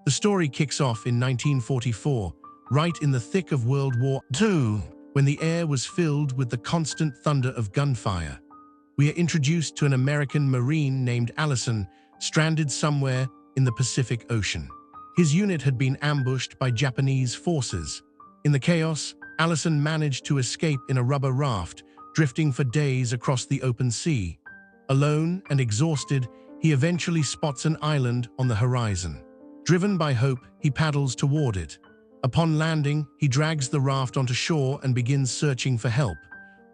The story kicks off in 1944, right in the thick of World War II, when the air was filled with the constant thunder of gunfire. We are introduced to an American Marine named Allison, stranded somewhere in the Pacific Ocean. His unit had been ambushed by Japanese forces. In the chaos, Allison managed to escape in a rubber raft, drifting for days across the open sea. Alone and exhausted, he eventually spots an island on the horizon. Driven by hope, he paddles toward it. Upon landing, he drags the raft onto shore and begins searching for help.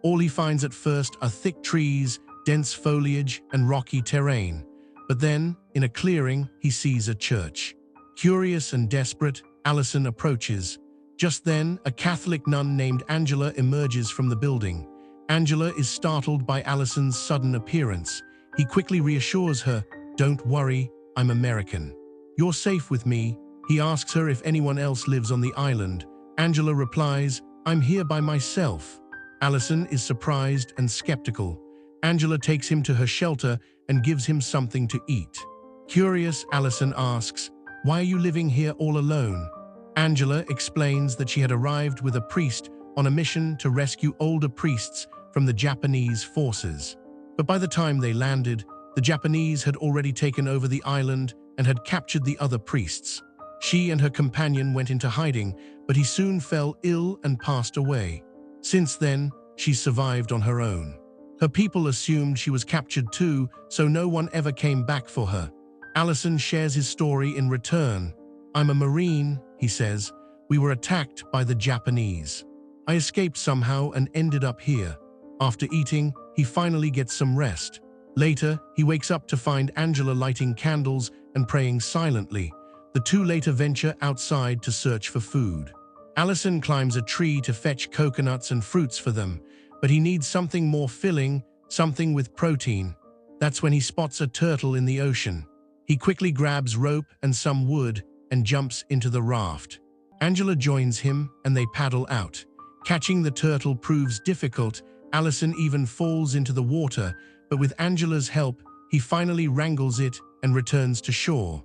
All he finds at first are thick trees, dense foliage, and rocky terrain. But then, in a clearing, he sees a church. Curious and desperate, Allison approaches. Just then, a Catholic nun named Angela emerges from the building. Angela is startled by Allison's sudden appearance. He quickly reassures her, "Don't worry, I'm American. You're safe with me." He asks her if anyone else lives on the island. Angela replies, "I'm here by myself." Allison is surprised and skeptical. Angela takes him to her shelter and gives him something to eat. Curious, Allison asks, "Why are you living here all alone?" Angela explains that she had arrived with a priest on a mission to rescue older priests from the Japanese forces. But by the time they landed, the Japanese had already taken over the island and had captured the other priests. She and her companion went into hiding, but he soon fell ill and passed away. Since then, she survived on her own. Her people assumed she was captured too, so no one ever came back for her. Allison shares his story in return. "I'm a Marine," he says. "We were attacked by the Japanese. I escaped somehow and ended up here." After eating, he finally gets some rest. Later, he wakes up to find Angela lighting candles and praying silently. The two later venture outside to search for food. Allison climbs a tree to fetch coconuts and fruits for them, but he needs something more filling, something with protein. That's when he spots a turtle in the ocean. He quickly grabs rope and some wood and jumps into the raft. Angela joins him and they paddle out. Catching the turtle proves difficult. Allison even falls into the water, but with Angela's help, he finally wrangles it and returns to shore.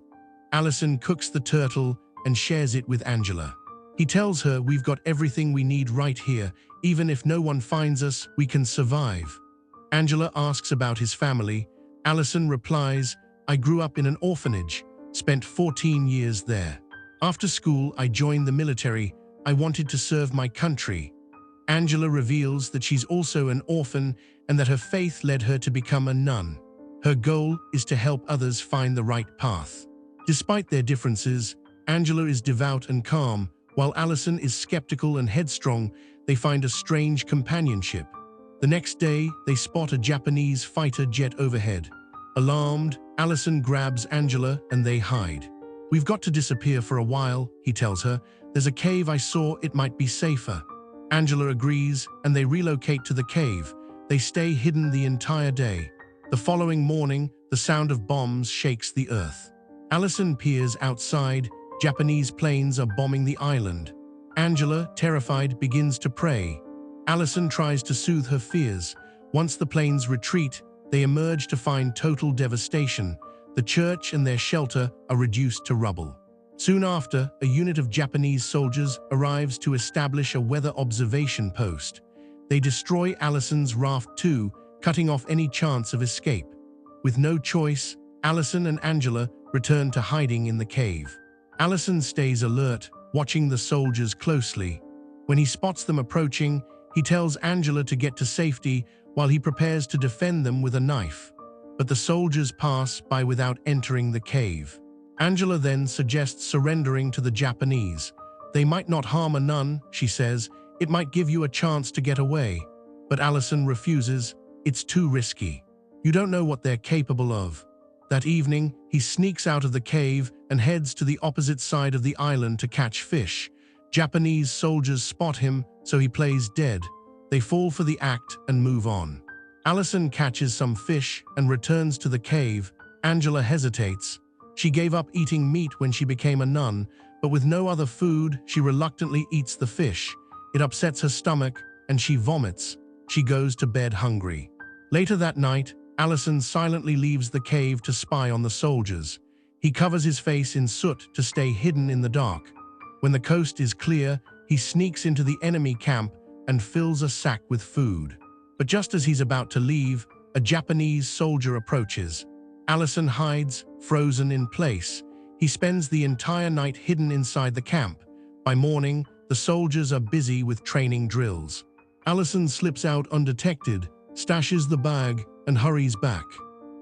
Allison cooks the turtle and shares it with Angela. He tells her, "We've got everything we need right here. Even if no one finds us, we can survive." Angela asks about his family. Allison replies, "I grew up in an orphanage, spent 14 years there. After school, I joined the military. I wanted to serve my country." Angela reveals that she's also an orphan and that her faith led her to become a nun. Her goal is to help others find the right path. Despite their differences, Angela is devout and calm, while Allison is skeptical and headstrong. They find a strange companionship. The next day, they spot a Japanese fighter jet overhead. Alarmed, Allison grabs Angela and they hide. "We've got to disappear for a while," he tells her. "There's a cave I saw, it might be safer." Angela agrees and they relocate to the cave. They stay hidden the entire day. The following morning, the sound of bombs shakes the earth. Allison peers outside. Japanese planes are bombing the island. Angela, terrified, begins to pray. Allison tries to soothe her fears. Once the planes retreat, they emerge to find total devastation. The church and their shelter are reduced to rubble. Soon after, a unit of Japanese soldiers arrives to establish a weather observation post. They destroy Allison's raft too, cutting off any chance of escape. With no choice, Allison and Angela return to hiding in the cave. Allison stays alert, watching the soldiers closely. When he spots them approaching, he tells Angela to get to safety while he prepares to defend them with a knife. But the soldiers pass by without entering the cave. Angela then suggests surrendering to the Japanese. "They might not harm a nun," she says. "It might give you a chance to get away." But Allison refuses. "It's too risky. You don't know what they're capable of." That evening, he sneaks out of the cave and heads to the opposite side of the island to catch fish. Japanese soldiers spot him, so he plays dead. They fall for the act and move on. Allison catches some fish and returns to the cave. Angela hesitates. She gave up eating meat when she became a nun, but with no other food, she reluctantly eats the fish. It upsets her stomach, and she vomits. She goes to bed hungry. Later that night, Allison silently leaves the cave to spy on the soldiers. He covers his face in soot to stay hidden in the dark. When the coast is clear, he sneaks into the enemy camp and fills a sack with food. But just as he's about to leave, a Japanese soldier approaches. Allison hides, frozen in place. He spends the entire night hidden inside the camp. By morning, the soldiers are busy with training drills. Allison slips out undetected, stashes the bag, and hurries back.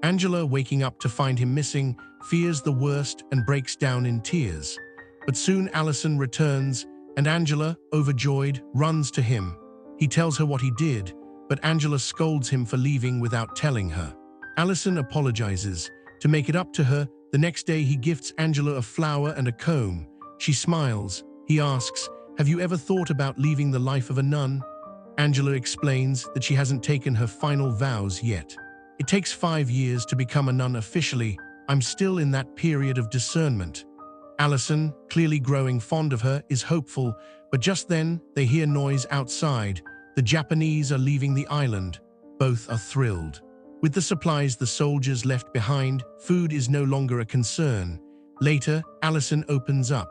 Angela, waking up to find him missing, fears the worst and breaks down in tears. But soon Allison returns, and Angela, overjoyed, runs to him. He tells her what he did, but Angela scolds him for leaving without telling her. Allison apologizes. To make it up to her, the next day he gifts Angela a flower and a comb. She smiles. He asks, "Have you ever thought about leaving the life of a nun?" Angela explains that she hasn't taken her final vows yet. "It takes 5 years to become a nun officially. I'm still in that period of discernment." Allison, clearly growing fond of her, is hopeful, but just then they hear noise outside. The Japanese are leaving the island. Both are thrilled. With the supplies the soldiers left behind, food is no longer a concern. Later, Allison opens up.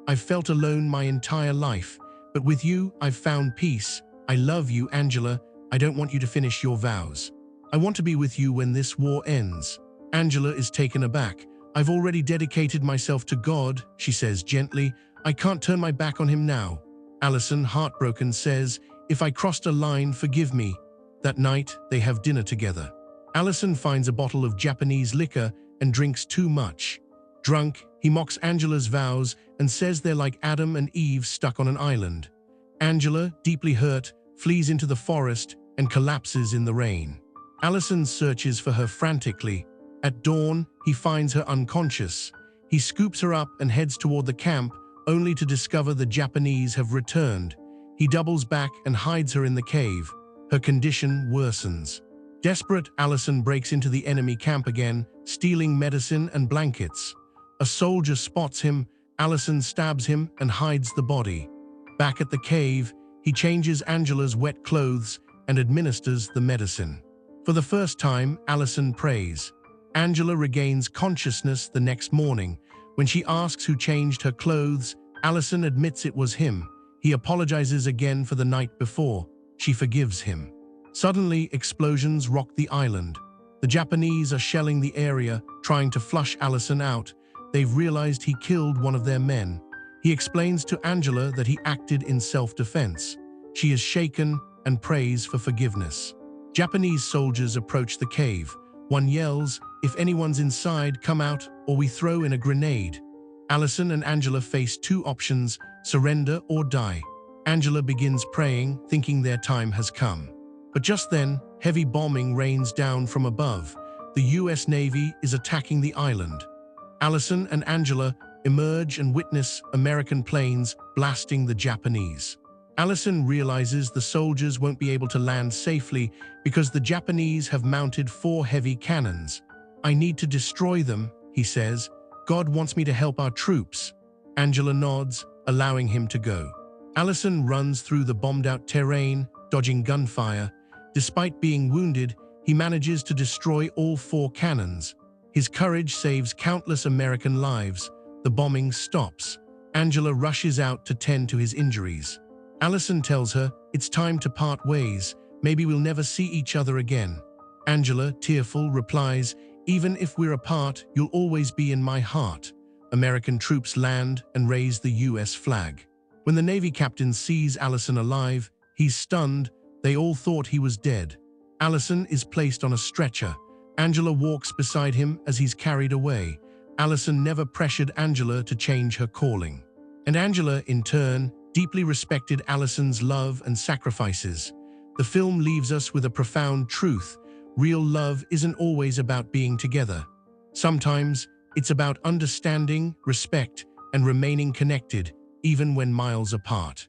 "I've felt alone my entire life, but with you, I've found peace. I love you, Angela. I don't want you to finish your vows. I want to be with you when this war ends." Angela is taken aback. "I've already dedicated myself to God," she says gently. "I can't turn my back on him now." Allison, heartbroken, says, "If I crossed a line, forgive me." That night, they have dinner together. Allison finds a bottle of Japanese liquor and drinks too much. Drunk, he mocks Angela's vows and says they're like Adam and Eve stuck on an island. Angela, deeply hurt, flees into the forest and collapses in the rain. Allison searches for her frantically. At dawn, he finds her unconscious. He scoops her up and heads toward the camp, only to discover the Japanese have returned. He doubles back and hides her in the cave. Her condition worsens. Desperate, Allison breaks into the enemy camp again, stealing medicine and blankets. A soldier spots him. Allison stabs him and hides the body. Back at the cave, he changes Angela's wet clothes and administers the medicine. For the first time, Allison prays. Angela regains consciousness the next morning. When she asks who changed her clothes, Allison admits it was him. He apologizes again for the night before. She forgives him. Suddenly, explosions rock the island. The Japanese are shelling the area, trying to flush Allison out. They've realized he killed one of their men. He explains to Angela that he acted in self-defense. She is shaken and prays for forgiveness. Japanese soldiers approach the cave. One yells, "If anyone's inside, come out, or we throw in a grenade." Allison and Angela face two options: surrender or die. Angela begins praying, thinking their time has come. But just then, heavy bombing rains down from above. The US Navy is attacking the island. Allison and Angela emerge and witness American planes blasting the Japanese. Allison realizes the soldiers won't be able to land safely because the Japanese have mounted 4 heavy cannons. "I need to destroy them," he says. "God wants me to help our troops." Angela nods, allowing him to go. Allison runs through the bombed-out terrain, dodging gunfire. Despite being wounded, he manages to destroy all 4 cannons. His courage saves countless American lives. The bombing stops. Angela rushes out to tend to his injuries. Allison tells her, "It's time to part ways. Maybe we'll never see each other again." Angela, tearful, replies, "Even if we're apart, you'll always be in my heart." American troops land and raise the US flag. When the Navy captain sees Allison alive, he's stunned. They all thought he was dead. Allison is placed on a stretcher. Angela walks beside him as he's carried away. Allison never pressured Angela to change her calling. And Angela, in turn, deeply respected Allison's love and sacrifices. The film leaves us with a profound truth. Real love isn't always about being together. Sometimes it's about understanding, respect, and remaining connected, even when miles apart.